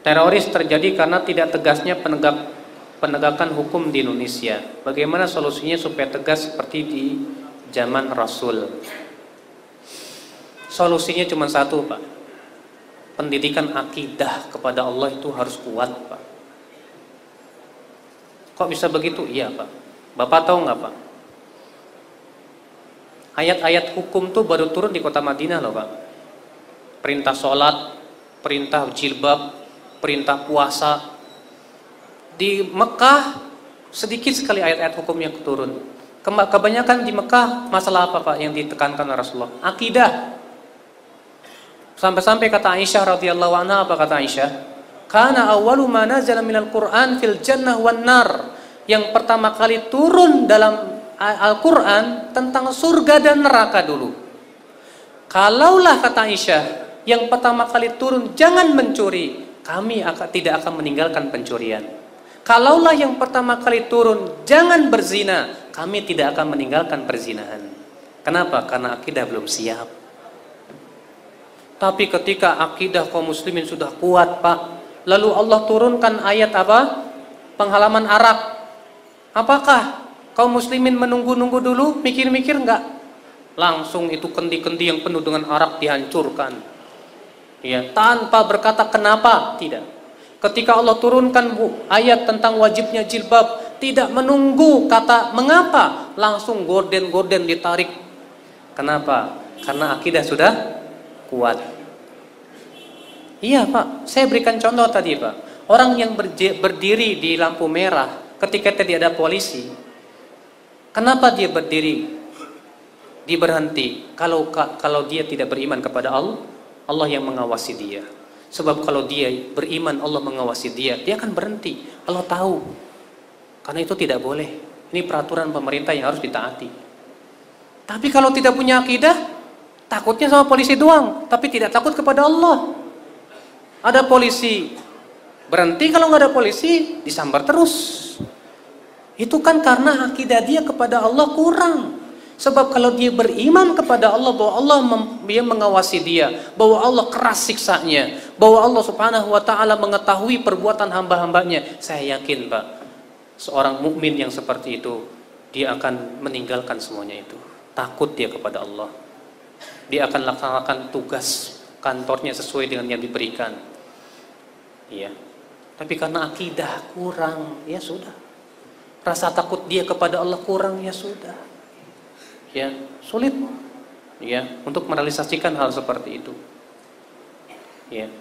Teroris terjadi karena tidak tegasnya penegakan hukum di Indonesia. Bagaimana solusinya supaya tegas seperti di zaman Rasul? Solusinya cuma satu, Pak. Pendidikan akidah kepada Allah itu harus kuat, Pak. Kok bisa begitu? Iya, Pak. Bapak tahu nggak, Pak? Ayat-ayat hukum tuh baru turun di kota Madinah loh, Pak. Perintah sholat, perintah jilbab, perintah puasa. Di Mekah sedikit sekali ayat-ayat hukum yang turun. Kebanyakan di Mekah masalah apa, Pak, yang ditekankan oleh Rasulullah? Akidah. Sampai-sampai kata Aisyah radhiyallahu anha, apa kata Aisyah? Kana awwalu ma nazala minal Qur'an fil jannah wan nar. Yang pertama kali turun dalam Al-Qur'an tentang surga dan neraka dulu. Kalaulah kata Aisyah, yang pertama kali turun jangan mencuri, kami tidak akan meninggalkan pencurian. Kalaulah yang pertama kali turun jangan berzina, kami tidak akan meninggalkan perzinahan. Kenapa? Karena akidah belum siap. Tapi ketika akidah kaum muslimin sudah kuat, Pak, lalu Allah turunkan ayat apa? Penghalaman arak. Apakah kaum muslimin menunggu-nunggu dulu, mikir-mikir enggak? Langsung itu kendi-kendi yang penuh dengan arak dihancurkan. Ya, tanpa berkata kenapa, tidak. Ketika Allah turunkan ayat tentang wajibnya jilbab, tidak menunggu kata mengapa, langsung gorden-gorden ditarik. Kenapa? Karena akidah sudah kuat. Iya, Pak, saya berikan contoh tadi, Pak. Orang yang berdiri di lampu merah ketika tadi ada polisi, kenapa dia berdiri? Dia berhenti. Kalau dia tidak beriman kepada Allah, Allah yang mengawasi dia. Sebab kalau dia beriman, Allah mengawasi dia, dia akan berhenti. Allah tahu. Karena itu tidak boleh. Ini peraturan pemerintah yang harus ditaati. Tapi kalau tidak punya akidah, takutnya sama polisi doang, tapi tidak takut kepada Allah. Ada polisi berhenti, kalau nggak ada polisi disambar terus. Itu kan karena akidah dia kepada Allah kurang. Sebab kalau dia beriman kepada Allah bahwa Allah dia mengawasi dia, bahwa Allah keras siksanya, bahwa Allah Subhanahu wa taala mengetahui perbuatan hamba-hambanya, saya yakin, Pak, seorang mukmin yang seperti itu dia akan meninggalkan semuanya itu. Takut dia kepada Allah. Dia akan laksanakan tugas kantornya sesuai dengan yang diberikan. Ya. Tapi karena akidah kurang, ya sudah. Rasa takut dia kepada Allah kurang, ya sudah. Ya, sulit ya untuk merealisasikan hal seperti itu. Ya.